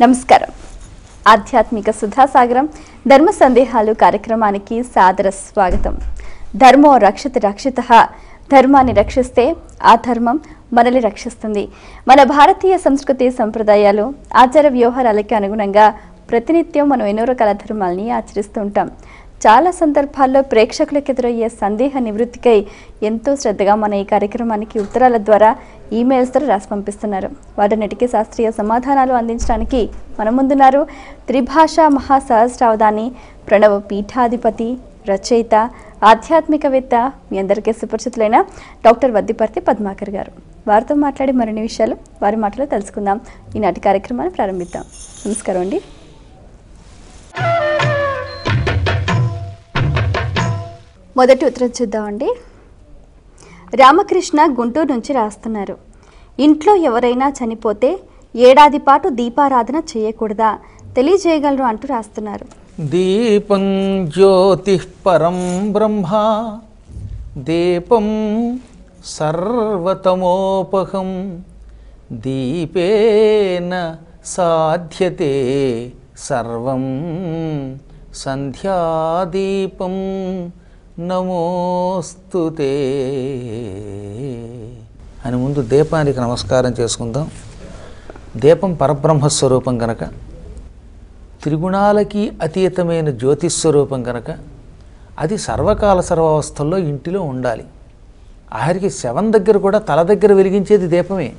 నమస్కారం. ఆధ్యాత్మిక సుధాసాగరం ధర్మ సందేహాలు కార్యక్రమానికి సాదర స్వాగతం. ధర్మో రక్షతి రక్షితః. ధర్మాన్ని రక్షిస్తే ఆ ధర్మం మనల్ని రక్షిస్తుంది. మన భారతీయ సంస్కృతి సంప్రదాయాలు ఆచార వ్యవహారాలకి అనుగుణంగా ప్రతినిత్యం మనం ఎన్నో రకాల ధర్మాలని ఆచరిస్తూ ఉంటాం. చాలా సందర్భాల్లో ప్రేక్షకులకు ఎదురయ్యే సందేహ నివృత్తికై ఎంతో శ్రద్ధగా మన ఈ కార్యక్రమానికి ఉత్తరాల ద్వారా ఈమెయిల్స్ ద్వారా రాసి పంపిస్తున్నారు. వాటన్నిటికీ శాస్త్రీయ సమాధానాలు అందించడానికి మన ముందున్నారు త్రిభాషా మహాసహస్రావధాని, ప్రణవ పీఠాధిపతి, రచయిత, ఆధ్యాత్మికవేత్త, మీ అందరికీ సుపరిచితులైన డాక్టర్ వద్దిపర్తి పద్మాకర్ గారు. వారితో మాట్లాడి మరిన్ని విషయాలు వారి మాటలో తెలుసుకుందాం. ఈనాటి కార్యక్రమాన్ని ప్రారంభిద్దాం. నమస్కారం అండి. మొదటి ఉత్తరం చూద్దామండి. రామకృష్ణ గుంటూరు నుంచి రాస్తున్నారు. ఇంట్లో ఎవరైనా చనిపోతే ఏడాది పాటు దీపారాధన చేయకూడదా, తెలియజేయగలరు అంటూ రాస్తున్నారు. దీపం జ్యోతి పరం బ్రహ్మ, దీపం సర్వతమోపహం, దీపేన సాధ్యతే సర్వం, సంధ్యాదీపం నమోస్తుతే అని ముందు దీపానికి నమస్కారం చేసుకుందాం. దీపం పరబ్రహ్మస్వరూపం కనుక, త్రిగుణాలకి అతీతమైన జ్యోతిస్వరూపం కనుక అది సర్వకాల సర్వావస్థల్లో ఇంటిలో ఉండాలి. ఆఖరికి శవం దగ్గర కూడా తల దగ్గర వెలిగించేది దీపమే.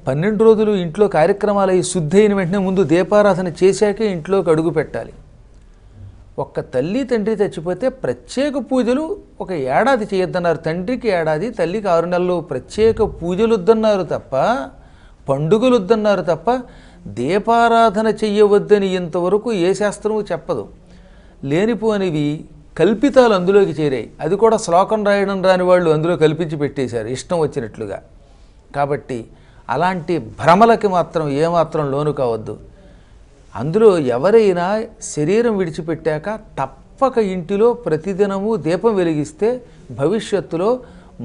12 రోజులు ఇంట్లో కార్యక్రమాలు అయి శుద్ధి అయిన వెంటనే ముందు దీపారాధన చేశాకే ఇంట్లోకి అడుగు పెట్టాలి. ఒక్క తల్లి తండ్రి చచ్చిపోతే ప్రత్యేక పూజలు ఒక ఏడాది చేయొద్దన్నారు. తండ్రికి ఏడాది, తల్లికి 6 నెలలు ప్రత్యేక పూజలు వద్దన్నారు తప్ప, పండుగలు వద్దన్నారు తప్ప దీపారాధన చెయ్యవద్దని ఇంతవరకు ఏ శాస్త్రము చెప్పదు. లేనిపోనివి కల్పితాలు అందులోకి చేరాయి. అది కూడా శ్లోకం రాయడం రాని వాళ్ళు అందులో కల్పించి పెట్టేశారు ఇష్టం వచ్చినట్లుగా. కాబట్టి అలాంటి భ్రమలకి మాత్రం ఏమాత్రం లోను కావద్దు. అందులో ఎవరైనా శరీరం విడిచిపెట్టాక తప్పక ఇంటిలో ప్రతిదినము దీపం వెలిగిస్తే భవిష్యత్తులో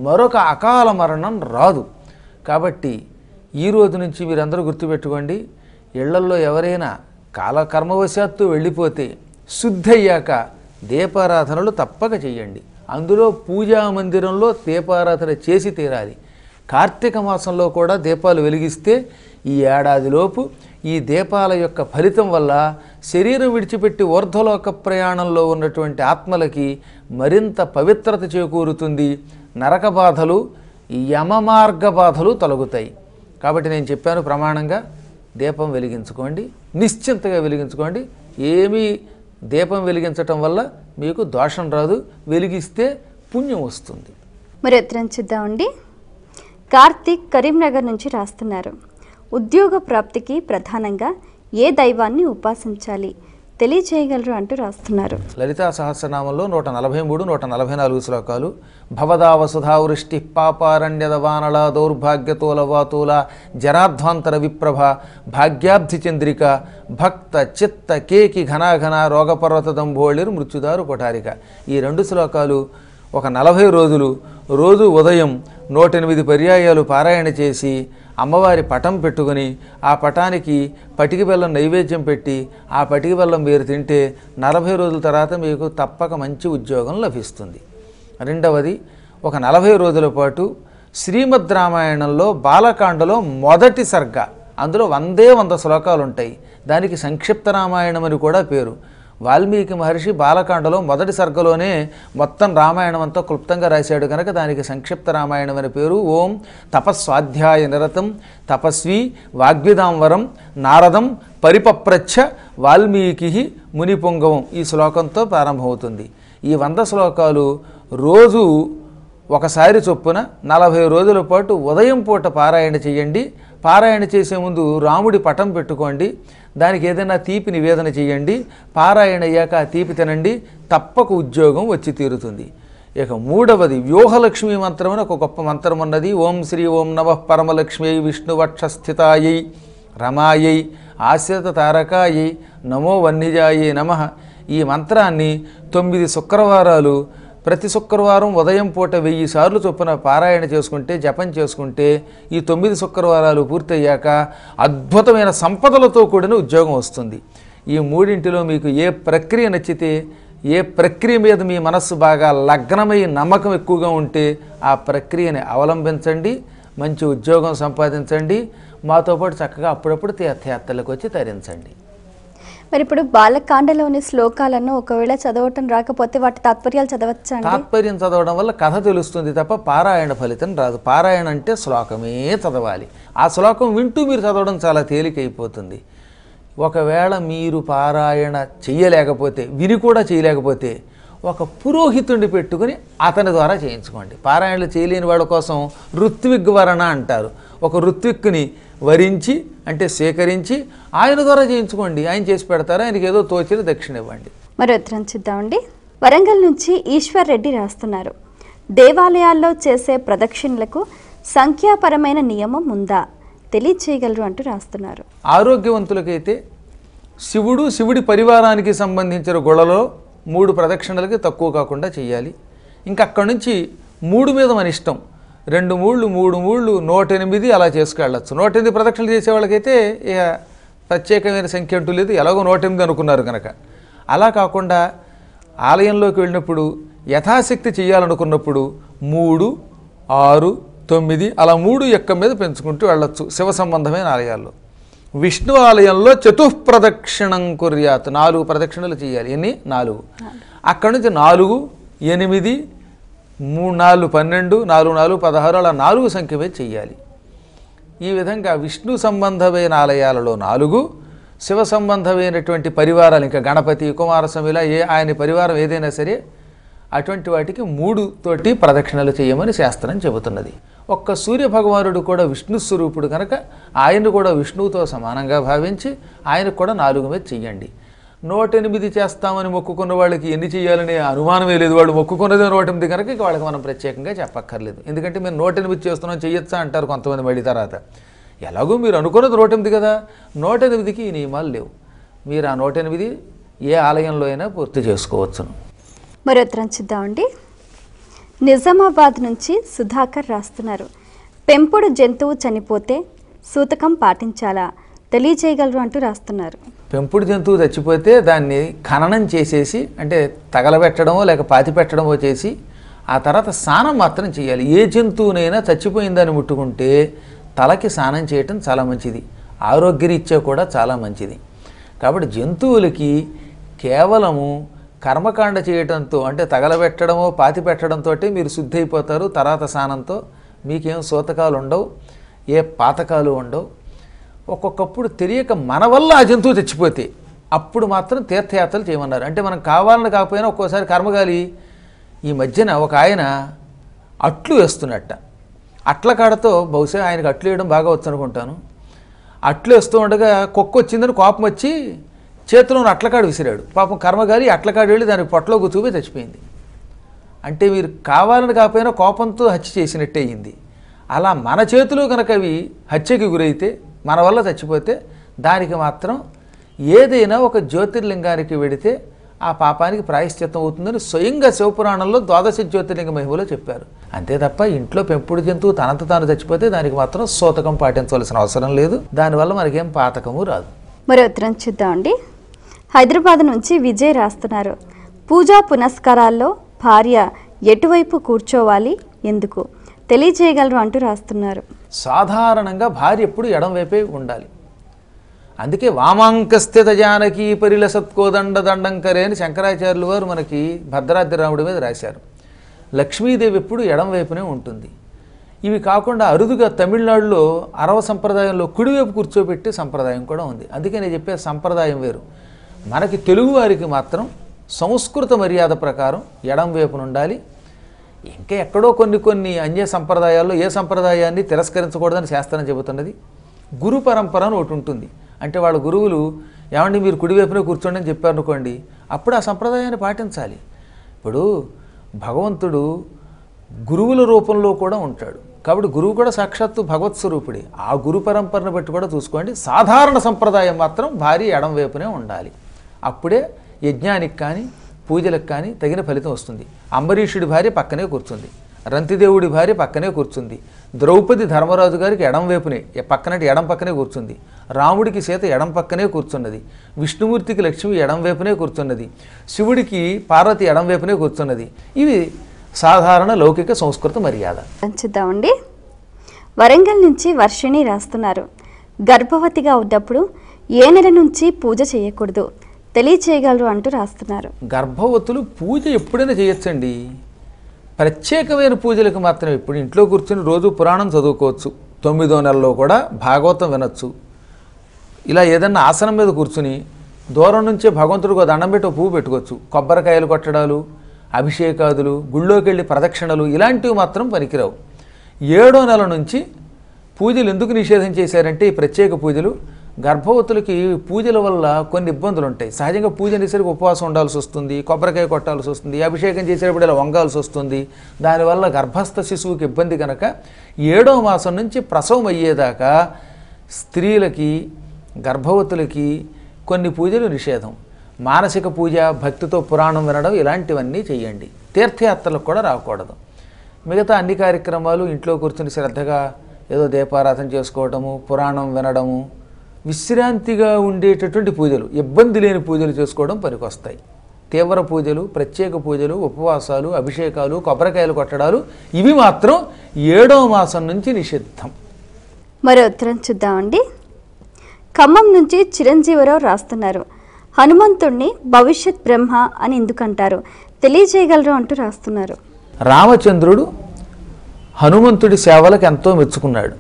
మరొక అకాల మరణం రాదు. కాబట్టి ఈ రోజు నుంచి మీరందరూ గుర్తుపెట్టుకోండి, ఇళ్లల్లో ఎవరైనా కాలకర్మవశాత్తు వెళ్ళిపోతే శుద్ధి అయ్యాక దీపారాధనలు తప్పక చెయ్యండి. అందులో పూజా మందిరంలో దీపారాధన చేసి తీరాలి. కార్తీక మాసంలో కూడా దీపాలు వెలిగిస్తే ఈ ఏడాదిలోపు ఈ దీపాల యొక్క ఫలితం వల్ల శరీరం విడిచిపెట్టి ఊర్ధ్వలోక ప్రయాణంలో ఉన్నటువంటి ఆత్మలకి మరింత పవిత్రత చేకూరుతుంది. నరక బాధలు, యమమార్గ బాధలు తొలగుతాయి. కాబట్టి నేను చెప్పాను, ప్రమాణంగా దీపం వెలిగించుకోండి, నిశ్చింతగా వెలిగించుకోండి. ఏమీ దీపం వెలిగించటం వల్ల మీకు దోషం రాదు, వెలిగిస్తే పుణ్యం వస్తుంది. మరి ఉత్తరం చూద్దామండి. కార్తీక్ కరీంనగర్ నుంచి రాస్తున్నారు. ఉద్యోగ ప్రాప్తికి ప్రధానంగా ఏ దైవాన్ని ఉపాసించాలి, తెలియచేయగలరు అంటూ రాస్తున్నారు. లలితా సహస్రనామంలో 143, 144 శ్లోకాలు. భవదా వసుధావృష్టి పాపారణ్యద వానళ దౌర్భాగ్యతోల వాతూల జరాధ్వాంతర విప్రభ భాగ్యాబ్ధి చంద్రిక భక్త చిత్త కేకి ఘనాఘన రోగపర్వత దంభోళిరు మృత్యుదారు కొఠారిక. ఈ 2 శ్లోకాలు ఒక 40 రోజులు రోజు ఉదయం 108 పర్యాయాలు పారాయణ చేసి అమ్మవారి పటం పెట్టుకుని ఆ పటానికి పటికి బెల్లం నైవేద్యం పెట్టి ఆ పటికి బెల్లం మీరు తింటే 40 రోజుల తర్వాత మీకు తప్పక మంచి ఉద్యోగం లభిస్తుంది. రెండవది, ఒక 40 రోజుల పాటు శ్రీమద్ రామాయణంలో బాలకాండలో మొదటి సర్గ, అందులో 100 శ్లోకాలు ఉంటాయి. దానికి సంక్షిప్త రామాయణం అని కూడా పేరు. వాల్మీకి మహర్షి బాలకాండలో మొదటి సర్గలోనే మొత్తం రామాయణం అంతా క్లుప్తంగా రాశాడు కనుక దానికి సంక్షిప్త రామాయణం అని పేరు. ఓం తపస్వాధ్యాయ నిరతం తపస్వి వాగ్విదాంవరం నారదం పరిపప్రచ్ఛ వాల్మీకి మునిపుంగవం ఈ శ్లోకంతో ప్రారంభమవుతుంది. ఈ 100 శ్లోకాలు రోజు ఒకసారి చొప్పున 40 రోజుల పాటు ఉదయం పూట పారాయణ చేయండి. పారాయణ చేసే ముందు రాముడి పటం పెట్టుకోండి, దానికి ఏదైనా తీపి నివేదన చేయండి. పారాయణ అయ్యాక ఆ తీపి తినండి, తప్పక ఉద్యోగం వచ్చి తీరుతుంది. ఇక మూడవది, వ్యూహలక్ష్మి మంత్రం అని ఒక గొప్ప మంత్రం ఉన్నది. ఓం శ్రీ ఓం నమః పరమలక్ష్మ్యై విష్ణువక్షస్థితాయై రమాయై ఆశ్రిత తారకాయై నమో వన్నిజాయై నమః. ఈ మంత్రాన్ని 9 శుక్రవారాలు ప్రతి శుక్రవారం ఉదయం పూట 1000 సార్లు చొప్పున పారాయణ చేసుకుంటే, జపం చేసుకుంటే ఈ 9 శుక్రవారాలు పూర్తయ్యాక అద్భుతమైన సంపదలతో కూడిన ఉద్యోగం వస్తుంది. ఈ మూడింటిలో మీకు ఏ ప్రక్రియ నచ్చితే, ఏ ప్రక్రియ మీద మీ మనస్సు బాగా లగ్నమై నమ్మకం ఎక్కువగా ఉంటే ఆ ప్రక్రియని అవలంబించండి, మంచి ఉద్యోగం సంపాదించండి, మాతో పాటు చక్కగా అప్పుడప్పుడు తీర్థయాత్రలకు వచ్చి తరించండి. మరి ఇప్పుడు బాలకాండలోని శ్లోకాలను ఒకవేళ చదవటం రాకపోతే వాటి తాత్పర్యాలు చదవచ్చా అండి? తాత్పర్యం చదవడం వల్ల కథ తెలుస్తుంది తప్ప పారాయణ ఫలితం రాదు. పారాయణ అంటే శ్లోకమే చదవాలి. ఆ శ్లోకం వింటూ మీరు చదవడం చాలా తేలికైపోతుంది. ఒకవేళ మీరు పారాయణ చెయ్యలేకపోతే, విని కూడా చేయలేకపోతే ఒక పురోహితుడిని పెట్టుకుని అతని ద్వారా చేయించుకోండి. పారాయణలు చేయలేని వాళ్ళ కోసం ఋత్విగ్వరణ అంటారు. ఒక ఋత్విక్కుని వరించి అంటే సేకరించి ఆయన ద్వారా చేయించుకోండి. ఆయన చేసి పెడతారు. ఆయనకి ఏదో తోచిన దక్షిణ ఇవ్వండి. మరి ఉత్తరం చూద్దామండి. వరంగల్ నుంచి ఈశ్వర్ రెడ్డి రాస్తున్నారు. దేవాలయాల్లో చేసే ప్రదక్షిణలకు సంఖ్యాపరమైన నియమం ఉందా, తెలియచేయగలరు అంటూ రాస్తున్నారు. ఆరోగ్యవంతులకైతే శివుడి పరివారానికి సంబంధించిన గుళ్ళలో 3 ప్రదక్షిణలకి తక్కువ కాకుండా చేయాలి. ఇంకా అక్కడి నుంచి 3 మీద మన ఇష్టం. 2 మూళ్ళు 3 మూళ్ళు 108 అలా చేసుకెళ్ళచ్చు. 108 ప్రదక్షిణలు చేసే వాళ్ళకైతే ఇక ప్రత్యేకమైన సంఖ్య అంటూ లేదు, ఎలాగో 108 అనుకున్నారు కనుక. అలా కాకుండా ఆలయంలోకి వెళ్ళినప్పుడు యథాశక్తి చేయాలనుకున్నప్పుడు 3, 6, 9 అలా 3 ఎక్క మీద పెంచుకుంటూ వెళ్ళొచ్చు శివ సంబంధమైన ఆలయాల్లో. విష్ణు ఆలయంలో చతుఃప్రదక్షిణం కుర్యాత్, 4 ప్రదక్షిణలు చేయాలి. ఎన్ని? 4. అక్కడి నుంచి 4, 8, 3, 4, 12, 4, 4, 16 అలా 4 సంఖ్య మీద చెయ్యాలి. ఈ విధంగా విష్ణు సంబంధమైన ఆలయాలలో 4, శివ సంబంధమైనటువంటి పరివారాలు ఇంకా గణపతి, కుమారస్వామి ఇలా ఆయన పరివారం ఏదైనా సరే అటువంటి వాటికి 3 తోటి ప్రదక్షిణలు చేయమని శాస్త్రం చెబుతున్నది. ఒక్క సూర్యభగవానుడు కూడా విష్ణు స్వరూపుడు కనుక ఆయన్ని కూడా విష్ణువుతో సమానంగా భావించి ఆయనకు కూడా 4 మీద చెయ్యండి. 108 చేస్తామని మొక్కుకున్న వాళ్ళకి ఎన్ని చేయాలనే అనుమానమే లేదు. వాళ్ళు మొక్కుకున్నదే 108 కనుక ఇక వాళ్ళకి మనం ప్రత్యేకంగా చెప్పక్కర్లేదు. ఎందుకంటే మేము 108 చేస్తున్నాం చెయ్యొచ్చా అంటారు కొంతమంది. మళ్ళీ తర్వాత ఎలాగో మీరు అనుకున్నది 108 కదా, 108కి ఈ నియమాలు లేవు. మీరు ఆ 108 ఏ ఆలయంలో అయినా పూర్తి చేసుకోవచ్చును. మరి ఉత్తరం చూద్దామండి. నిజామాబాద్ నుంచి సుధాకర్ రాస్తున్నారు. పెంపుడు జంతువు చనిపోతే సూతకం పాటించాలా, తెలియచేయగలరు అంటూ రాస్తున్నారు. పెంపుడు జంతువు చచ్చిపోతే దాన్ని ఖననం చేసేసి అంటే తగలబెట్టడమో లేక పాతి పెట్టడమో చేసి ఆ తర్వాత స్నానం మాత్రం చేయాలి. ఏ జంతువునైనా చచ్చిపోయిందని ముట్టుకుంటే తలకి స్నానం చేయటం చాలా మంచిది, ఆరోగ్యరీత్యా కూడా చాలా మంచిది. కాబట్టి జంతువులకి కేవలము కర్మకాండ చేయటంతో అంటే తగలబెట్టడమో పాతి పెట్టడంతో మీరు శుద్ధి అయిపోతారు. తర్వాత స్నానంతో మీకేం సూతకాలు ఉండవు, ఏ పాతకాలు ఉండవు. ఒక్కొక్కప్పుడు తెలియక మన వల్ల ఆ జంతువు చచ్చిపోతే అప్పుడు మాత్రం తీర్థయాత్రలు చేయమన్నారు. అంటే మనం కావాలని కాకపోయినా ఒక్కోసారి కర్మగాలి. ఈ మధ్యన ఒక ఆయన అట్లు వేస్తున్నట్ట. అట్ల కాడతో బహుశా ఆయనకు అట్లు వేయడం బాగా వచ్చు అనుకుంటాను. అట్లు వేస్తూ ఉండగా కుక్క వచ్చిందని కోపం వచ్చి చేతిలో అట్లకాడు విసిరాడు. పాపం కర్మగాలి అట్లకాడు వెళ్ళి దానికి పొట్టలో గుచ్చుకుపోయి చచ్చిపోయింది. అంటే మీరు కావాలని కాకపోయినా కోపంతో హత్య చేసినట్టే అయింది. అలా మన చేతిలో కనుక అవి హత్యకి గురైతే మన వల్ల చచ్చిపోతే దానికి మాత్రం ఏదైనా ఒక జ్యోతిర్లింగానికి వెడితే ఆ పాపానికి ప్రాయశ్చిత్తం అవుతుందని స్వయంగా శివపురాణంలో 12 జ్యోతిర్లింగ మహిమలో చెప్పారు. అంతే తప్ప ఇంట్లో పెంపుడు జంతువు తనంత తాను చచ్చిపోతే దానికి మాత్రం సూతకం పాటించవలసిన అవసరం లేదు. దానివల్ల మనకేం పాతకము రాదు. మరి ఉత్తరం చూద్దామండి. హైదరాబాద్ నుంచి విజయ్ రాస్తున్నారు. పూజా పునస్కారాల్లో భార్య ఎటువైపు కూర్చోవాలి, ఎందుకు, తెలియజేయగలరు అంటూ రాస్తున్నారు. సాధారణంగా భార్య ఎప్పుడు ఎడం వైపే ఉండాలి. అందుకే వామాంకస్థిత జానకి పరిలసత్కోదండ దండంకరే అని శంకరాచార్యులు వారు మనకి భద్రాద్రి రాముడి మీద రాశారు. లక్ష్మీదేవి ఎప్పుడు ఎడం వైపునే ఉంటుంది. ఇవి కాకుండా అరుదుగా తమిళనాడులో అరవ సంప్రదాయంలో కుడివైపు కూర్చోబెట్టే సంప్రదాయం కూడా ఉంది. అందుకే నేను చెప్పే సంప్రదాయం వేరు. మనకి తెలుగు వారికి మాత్రం సంస్కృత మర్యాద ప్రకారం ఎడం వైపున ఉండాలి. ఇంకా ఎక్కడో కొన్ని అన్య సంప్రదాయాల్లో ఏ సంప్రదాయాన్ని తిరస్కరించకూడదని శాస్త్రం చెబుతున్నది. గురు పరంపర అని ఒకటి ఉంటుంది. అంటే వాళ్ళ గురువులు ఏమండి మీరు కుడివైపునే కూర్చోండి అని చెప్పారు అనుకోండి, అప్పుడు ఆ సంప్రదాయాన్ని పాటించాలి. ఇప్పుడు భగవంతుడు గురువుల రూపంలో కూడా ఉంటాడు. కాబట్టి గురువు కూడా సాక్షాత్తు భగవత్ స్వరూపుడే. ఆ గురు పరంపరను బట్టి కూడా చూసుకోండి. సాధారణ సంప్రదాయం మాత్రం భార్య ఎడం వైపునే ఉండాలి. అప్పుడే యజ్ఞానికి కానీ పూజలకు కానీ తగిన ఫలితం వస్తుంది. అంబరీషుడి భార్య పక్కనే కూర్చుంది, రంతిదేవుడి భార్య పక్కనే కూర్చుంది, ద్రౌపది ధర్మరాజు గారికి ఎడం వైపునే పక్కనటి ఎడం పక్కనే కూర్చుంది, రాముడికి సీత ఎడం పక్కనే కూర్చున్నది, విష్ణుమూర్తికి లక్ష్మి ఎడం వైపునే కూర్చున్నది, శివుడికి పార్వతి ఎడం వైపునే కూర్చున్నది. ఇవి సాధారణ లౌకిక సంస్కృత మర్యాద. చూద్దామండి. వరంగల్ నుంచి వర్షిణి రాస్తున్నారు. గర్భవతిగా ఉన్నప్పుడు ఏ నెల నుంచి పూజ చేయకూడదు తెలియచేయగలరు అంటూ రాస్తున్నారు. గర్భవతులు పూజ ఎప్పుడైనా చేయొచ్చండి. ప్రత్యేకమైన పూజలకు మాత్రమే. ఇప్పుడు ఇంట్లో కూర్చొని రోజు పురాణం చదువుకోవచ్చు, 9వ నెలలో కూడా భాగవతం వినొచ్చు. ఇలా ఏదన్నా ఆసనం మీద కూర్చుని దూరం నుంచే భగవంతుడికి దండం పెట్టి పువ్వు పెట్టుకోవచ్చు. కొబ్బరికాయలు కొట్టడాలు, అభిషేకాదులు, గుళ్ళోకి వెళ్ళి ప్రదక్షిణలు ఇలాంటివి మాత్రం పనికిరావు. 7వ నెల నుంచి పూజలు ఎందుకు నిషేధం చేశారంటే ఈ ప్రత్యేక పూజలు గర్భవతులకి పూజల వల్ల కొన్ని ఇబ్బందులు ఉంటాయి. సహజంగా పూజ అనేసరికి ఉపవాసం ఉండాల్సి వస్తుంది, కొబ్బరికాయ కొట్టాల్సి వస్తుంది, అభిషేకం చేసేటప్పుడు ఇలా వంగాల్సి వస్తుంది. దానివల్ల గర్భస్థ శిశువుకి ఇబ్బంది కనుక 7వ మాసం నుంచి ప్రసవం అయ్యేదాకా స్త్రీలకి గర్భవతులకి కొన్ని పూజలు నిషేధం. మానసిక పూజ, భక్తితో పురాణం వినడం ఇలాంటివన్నీ చేయండి. తీర్థయాత్రలకు కూడా రాకూడదు. మిగతా అన్ని కార్యక్రమాలు ఇంట్లో కూర్చుని శ్రద్ధగా ఏదో దీపారాధన చేసుకోవటము, పురాణం వినడము, విశ్రాంతిగా ఉండేటటువంటి పూజలు, ఇబ్బంది లేని పూజలు చేసుకోవడం పనికొస్తాయి. తీవ్ర పూజలు, ప్రత్యేక పూజలు, ఉపవాసాలు, అభిషేకాలు, కొబ్బరికాయలు కొట్టడాలు ఇవి మాత్రం 7వ మాసం నుంచి నిషిద్ధం. మరో ఉత్తరం చూద్దామండి. ఖమ్మం నుంచి చిరంజీవరావు రాస్తున్నారు. హనుమంతుణ్ణి భవిష్యత్ బ్రహ్మ అని ఎందుకంటారు తెలియజేయగలరు అంటూ రాస్తున్నారు. రామచంద్రుడు హనుమంతుడి సేవలకు ఎంతో మెచ్చుకున్నాడు.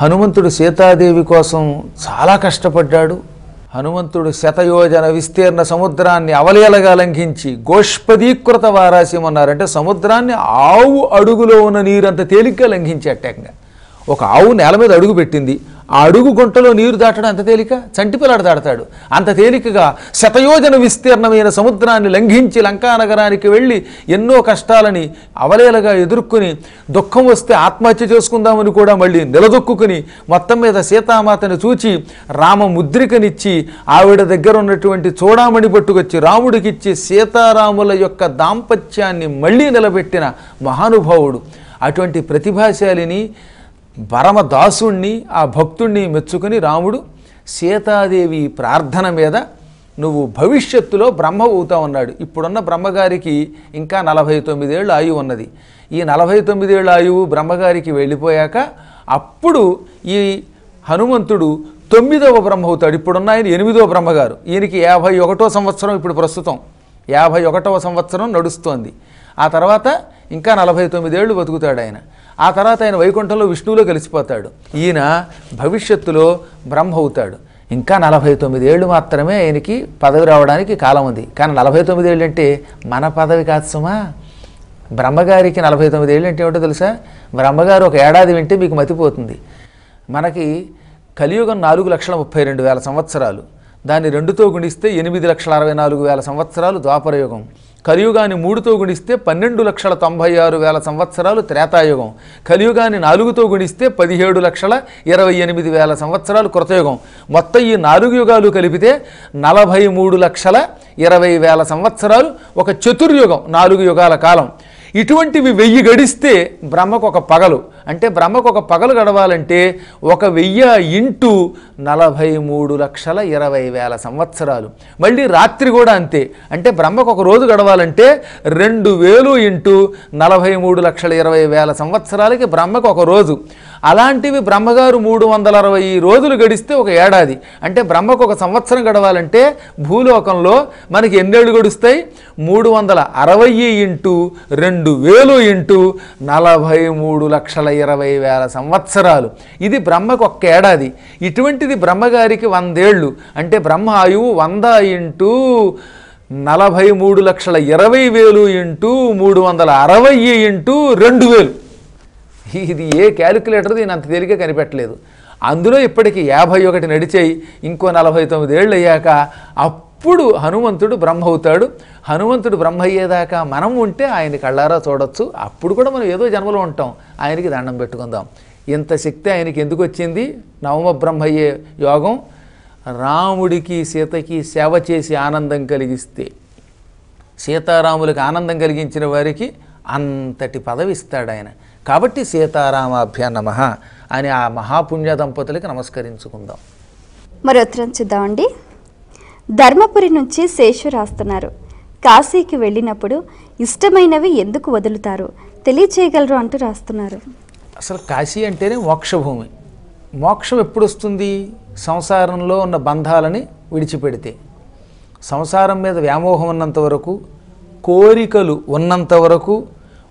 హనుమంతుడు సీతాదేవి కోసం చాలా కష్టపడ్డాడు. హనుమంతుడు శతయోజన విస్తీర్ణ సముద్రాన్ని అవలీలగా లంఘించి గోష్పదీకృత వారాస్యం అన్నారంటే సముద్రాన్ని ఆవు అడుగులో ఉన్న నీరంత తేలిగ్గా లంఘించేటంగా. ఒక ఆవు నేల మీద అడుగు పెట్టింది, ఆ అడుగు గుంటలో నీరు దాటడం అంత తేలిక, చంటిపిల్లాడు దాడతాడు. అంత తేలికగా శతయోజన విస్తీర్ణమైన సముద్రాన్ని లంఘించి లంకానగరానికి వెళ్ళి ఎన్నో కష్టాలని అవలేలగా ఎదుర్కొని దుఃఖం వస్తే ఆత్మహత్య చేసుకుందామని కూడా మళ్ళీ నిలదొక్కుని మొత్తం మీద సీతామాతని చూచి రామ ముద్రికనిచ్చి ఆవిడ దగ్గర ఉన్నటువంటి చూడామణి పట్టుకొచ్చి రాముడికిచ్చి సీతారాముల యొక్క దాంపత్యాన్ని మళ్ళీ నిలబెట్టిన మహానుభావుడు. అటువంటి ప్రతిభాశాలిని పరమదాసుణ్ణి, ఆ భక్తుణ్ణి మెచ్చుకుని రాముడు సీతాదేవి ప్రార్థన మీద నువ్వు భవిష్యత్తులో బ్రహ్మ అవుతావు అన్నాడు. ఇప్పుడున్న బ్రహ్మగారికి ఇంకా 49 ఏళ్ళు ఆయువు ఉన్నది. ఈ 49 ఏళ్ళ ఆయువు బ్రహ్మగారికి వెళ్ళిపోయాక అప్పుడు ఈ హనుమంతుడు 9వ బ్రహ్మ అవుతాడు. ఇప్పుడున్న ఆయన 8వ బ్రహ్మగారు. ఈయనకి 51వ సంవత్సరం ఇప్పుడు ప్రస్తుతం 51వ సంవత్సరం నడుస్తోంది. ఆ తర్వాత ఇంకా 49 ఏళ్ళు బతుకుతాడు ఆయన. ఆ తర్వాత ఆయన వైకుంఠంలో విష్ణువులో కలిసిపోతాడు. ఈయన భవిష్యత్తులో బ్రహ్మ అవుతాడు. ఇంకా 49 ఏళ్ళు మాత్రమే ఆయనకి పదవి రావడానికి కాలం ఉంది. కానీ 49 ఏళ్ళు అంటే మన పదవి కాదు సుమా. బ్రహ్మగారికి 49 ఏళ్ళు అంటే ఏమిటో తెలుసా? బ్రహ్మగారు ఒక ఏడాది వింటే మీకు మతిపోతుంది. మనకి కలియుగం 4,32,000 సంవత్సరాలు, దాన్ని 2తో గుణిస్తే 8,64,000 సంవత్సరాలు ద్వాపరయుగం. కలియుగాన్ని 3తో గుణిస్తే 12,96,000 సంవత్సరాలు త్రేతాయుగం. కలియుగాన్ని 4తో గుణిస్తే 17,28,000 సంవత్సరాలు కృతయుగం. మొత్తం ఈ 4 యుగాలు కలిపితే 43,20,000 సంవత్సరాలు ఒక చతుర్యుగం, 4 యుగాల కాలం. ఇటువంటివి 1000 గడిస్తే బ్రహ్మకు ఒక పగలు. అంటే బ్రహ్మకు ఒక పగలు గడవాలంటే 1000 ఇంటూ 43,20,000 సంవత్సరాలు. మళ్ళీ రాత్రి కూడా అంతే. అంటే బ్రహ్మకు ఒక రోజు గడవాలంటే 2000 ఇంటూ 43,20,000 సంవత్సరాలకి బ్రహ్మకు ఒక రోజు. అలాంటివి బ్రహ్మగారు 360 రోజులు గడిస్తే ఒక ఏడాది. అంటే బ్రహ్మకు ఒక సంవత్సరం గడవాలంటే భూలోకంలో మనకి ఎన్నేళ్ళు గడుస్తాయి? 360 ఇంటూ 2000 ఇంటూ 43,20,000 సంవత్సరాలు. ఇది బ్రహ్మకు ఒక్క ఏడాది. ఇటువంటిది బ్రహ్మగారికి 100 ఏళ్ళు. అంటే బ్రహ్మ ఆయువు 100 ఇంటూ 43,20,000 ఇంటూ 360 ఇంటూ 2000. ఇది ఏ క్యాలిక్యులేటర్ దీని అంత తేలిక కనిపెట్టలేదు. అందులో ఇప్పటికి 51 నడిచాయి. ఇంకో 49 ఏళ్ళు అయ్యాక అప్పుడు హనుమంతుడు బ్రహ్మ అవుతాడు. హనుమంతుడు బ్రహ్మ అయ్యేదాకా మనం ఉంటే ఆయన కళ్ళారా చూడొచ్చు. అప్పుడు కూడా మనం ఏదో జన్మలో ఉంటాం. ఆయనకి దండం పెట్టుకుందాం. ఇంత శక్తి ఆయనకి ఎందుకు వచ్చింది? నవమ బ్రహ్మ అయ్యే యోగం రాముడికి సీతకి సేవ చేసి ఆనందం కలిగిస్తే. సీతారాములకు ఆనందం కలిగించిన వారికి అంతటి పదవి ఇస్తాడు ఆయన. కాబట్టి సీతారామాభ్యా నమః అని ఆ మహాపుణ్య దంపతులకి నమస్కరించుకుందాం. మరో ఉత్తరం చూద్దామండి. ధర్మపురి నుంచి శేషు రాస్తున్నారు. కాశీకి వెళ్ళినప్పుడు ఇష్టమైనవి ఎందుకు వదులుతారు తెలియచేయగలరు అంటూ రాస్తున్నారు. అసలు కాశీ అంటేనే మోక్షభూమి. మోక్షం ఎప్పుడు వస్తుంది? సంసారంలో ఉన్న బంధాలని విడిచిపెడితే. సంసారం మీద వ్యామోహం ఉన్నంత వరకు, కోరికలు ఉన్నంత వరకు,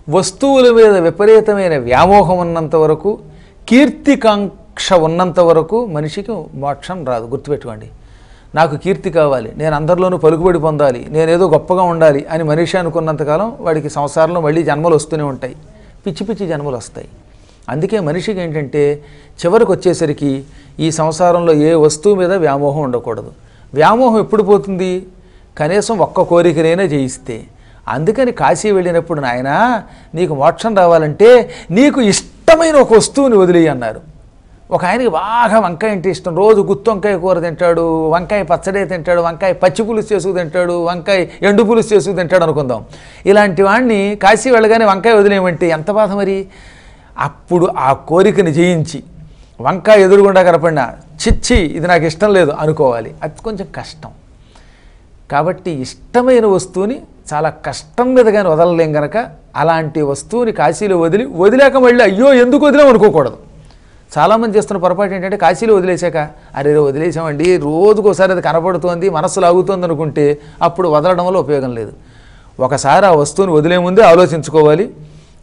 వస్తువుల మీద విపరీతమైన వ్యామోహం ఉన్నంత వరకు, కీర్తికాంక్ష ఉన్నంత వరకు మనిషికి మోక్షం రాదు. గుర్తుపెట్టుకోండి. నాకు కీర్తి కావాలి, నేను అందరిలోనూ పలుకుబడి పొందాలి, నేనేదో గొప్పగా ఉండాలి అని మనిషి అనుకున్నంతకాలం వాడికి సంసారంలో మళ్ళీ జన్మలు వస్తూనే ఉంటాయి, పిచ్చి పిచ్చి జన్మలు వస్తాయి. అందుకే మనిషికి ఏంటంటే చివరికి వచ్చేసరికి ఈ సంసారంలో ఏ వస్తువు మీద వ్యామోహం ఉండకూడదు. వ్యామోహం ఎప్పుడు పోతుంది? కనీసం ఒక్క కోరికనైనా జయిస్తే. అందుకని కాశీ వెళ్ళినప్పుడు నాయనా నీకు మోక్షం రావాలంటే నీకు ఇష్టమైన ఒక వస్తువుని వదిలేయి అన్నారు. ఒక ఆయనకి బాగా వంకాయ అంటే ఇష్టం. రోజు గుత్తి వంకాయ కూర తింటాడు, వంకాయ పచ్చడే తింటాడు, వంకాయ పచ్చి పులుసు చేసుకు తింటాడు, వంకాయ ఎండు పులుసు చేసుకు తింటాడు అనుకుందాం. ఇలాంటి వాడిని కాశీ వెళ్ళగానే వంకాయ వదిలేయమంటే ఎంత బాధ మరి. అప్పుడు ఆ కోరికని జయించి వంకాయ ఎదురుగుండా కనపడినా చిచ్చి ఇది నాకు ఇష్టం లేదు అనుకోవాలి. అది కొంచెం కష్టం. కాబట్టి ఇష్టమైన వస్తువుని చాలా కష్టం మీద కానీ వదలలేం కనుక అలాంటి వస్తువుని కాశీలో వదిలేక మళ్ళీ అయ్యో ఎందుకు వదిలేం అనుకోకూడదు. చాలామంది చేస్తున్న పొరపాటు ఏంటంటే కాశీలో వదిలేశాక అరే వదిలేసామండి రోజుకోసారి అది కనపడుతోంది మనస్సు లాగుతోంది అనుకుంటే అప్పుడు వదలడం వల్ల ఉపయోగం లేదు. ఒకసారి ఆ వస్తువుని వదిలే ముందే ఆలోచించుకోవాలి.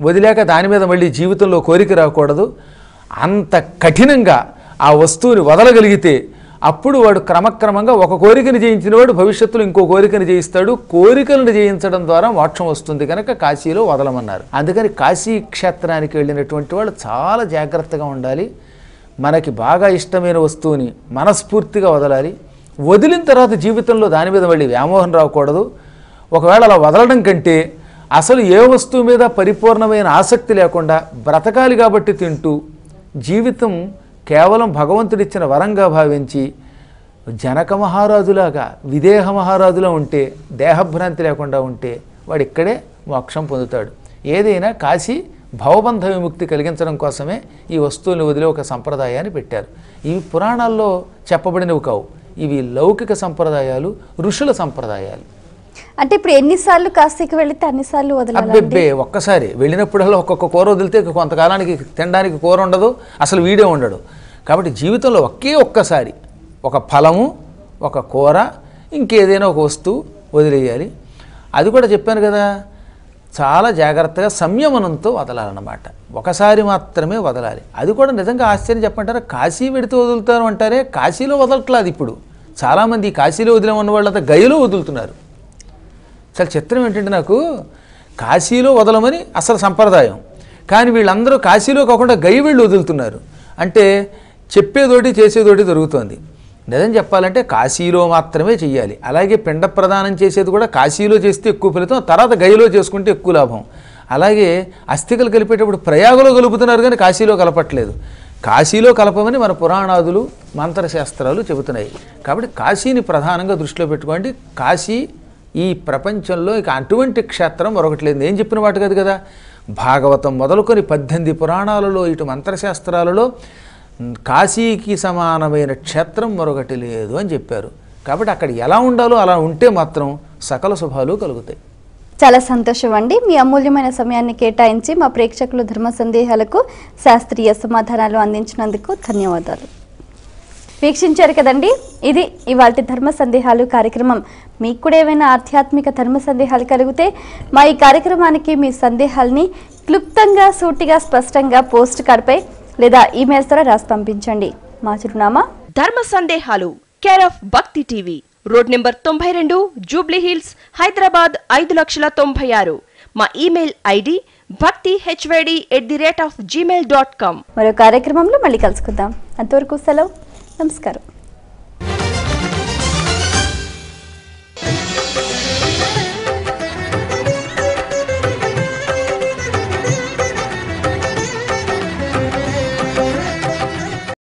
వదిలేక దాని మీద మళ్ళీ జీవితంలో కోరిక రాకూడదు. అంత కఠినంగా ఆ వస్తువుని వదలగలిగితే అప్పుడు వాడు క్రమక్రమంగా ఒక కోరికను జయించిన వాడు భవిష్యత్తులో ఇంకో కోరికను జయిస్తాడు. కోరికలను జయించడం ద్వారా మోక్షం వస్తుంది కనుక కాశీలో వదలమన్నారు. అందుకని కాశీ క్షేత్రానికి వెళ్ళినటువంటి వాళ్ళు చాలా జాగ్రత్తగా ఉండాలి. మనకి బాగా ఇష్టమైన వస్తువుని మనస్ఫూర్తిగా వదలాలి. వదిలిన తర్వాత జీవితంలో దాని మీద మళ్ళీ వ్యామోహం రాకూడదు. ఒకవేళ అలా వదలడం కంటే అసలు ఏ వస్తువు మీద పరిపూర్ణమైన ఆసక్తి లేకుండా బ్రతకాలి కాబట్టి తింటూ జీవితం కేవలం భగవంతుడిచ్చిన వరంగా భావించి జనక మహారాజులాగా విదేహ మహారాజులా ఉంటే దేహభ్రాంతి లేకుండా ఉంటే వాడు ఇక్కడే మోక్షం పొందుతాడు. ఏదైనా కాశీ భవబంధ విముక్తి కలిగించడం కోసమే ఈ వస్తువులను వదిలే ఒక సంప్రదాయాన్ని పెట్టారు. ఇవి పురాణాల్లో చెప్పబడినవి కావు. ఇవి లౌకిక సంప్రదాయాలు, ఋషుల సంప్రదాయాలు. అంటే ఇప్పుడు ఎన్నిసార్లు కాశీకి వెళితే అన్నిసార్లు వదలాలి? అబ్బెబ్బే ఒక్కసారి వెళ్ళినప్పుడల్లా ఒక్కొక్క కూర వదిలితే కొంతకాలానికి తినడానికి కూర ఉండదు, అసలు వీడే ఉండడు. కాబట్టి జీవితంలో ఒక్కసారి ఒక ఫలము, ఒక కూర, ఇంకేదైనా ఒక వస్తువు వదిలేయాలి. అది కూడా చెప్పాను కదా, చాలా జాగ్రత్తగా సంయమనంతో వదలాలన్నమాట. ఒకసారి మాత్రమే వదలాలి. అది కూడా నిజంగా ఆశ్చర్యం చెప్పంటారా, కాశీ వెడితే వదులుతారు అంటారే, కాశీలో వదలట్లేదు. ఇప్పుడు చాలామంది కాశీలో వదిలేమన్న వాళ్ళంతా గయలో వదులుతున్నారు. చాలా చిత్రం ఏంటంటే నాకు కాశీలో వదలమని అసలు సంప్రదాయం, కానీ వీళ్ళందరూ కాశీలో కాకుండా గయ వీళ్ళు వదులుతున్నారు. అంటే చెప్పేదోటి చేసేదోటి జరుగుతోంది. నిజం చెప్పాలంటే కాశీలో మాత్రమే చెయ్యాలి. అలాగే పిండ ప్రదానం చేసేది కూడా కాశీలో చేస్తే ఎక్కువ ఫలితం, తర్వాత గయలో చేసుకుంటే ఎక్కువ లాభం. అలాగే అస్థికలు కలిపేటప్పుడు ప్రయాగలో కలుపుతున్నారు కానీ కాశీలో కలపట్లేదు. కాశీలో కలపమని మన పురాణాదులు మంత్రశాస్త్రాలు చెబుతున్నాయి. కాబట్టి కాశీని ప్రధానంగా దృష్టిలో పెట్టుకోండి. కాశీ ఈ ప్రపంచంలో ఇక అటువంటి క్షేత్రం మరొకటి లేదు. ఏం చెప్పిన వాటి కాదు కదా, భాగవతం మొదలుకొని 18 పురాణాలలో ఇటు మంత్రశాస్త్రాలలో కాశీకి సమానమైన క్షేత్రం మరొకటి లేదు అని చెప్పారు. కాబట్టి అక్కడ ఎలా ఉండాలో అలా ఉంటే మాత్రం సకల శుభాలు కలుగుతాయి. చాలా సంతోషం అండి. మీ అమూల్యమైన సమయాన్ని కేటాయించి మా ప్రేక్షకులు ధర్మ సందేహాలకు శాస్త్రీయ సమాధానాలు అందించినందుకు ధన్యవాదాలు. వీక్షించారు కదండి, ఇది ఇవాల్టి ధర్మ సందేహాలు కార్యక్రమం. మీకు కూడా ఏమైనా ఆధ్యాత్మిక ధర్మ సందేహాలు కలిగితే మా ఈ కార్యక్రమానికి మీ సందేహాల్ని క్లుప్తంగా, సూటిగా, స్పష్టంగా పోస్ట్ కార్డ్పై లేదా ఈమెయిల్స్ ద్వారా రాసి పంపించండి. మా చిరునామా ధర్మ సందేహాలు, కేర్ ఆఫ్ భక్తి TV, road number 92, Jubilee hills, Hyderabad 5,96,000. మా ఈమెయిల్ ఐడి bhaktihyd@gmail.com. మరో కార్యక్రమంలో మళ్ళీ కలుసుకుందాం. అంతవరకు సెలవు. నమస్కారం.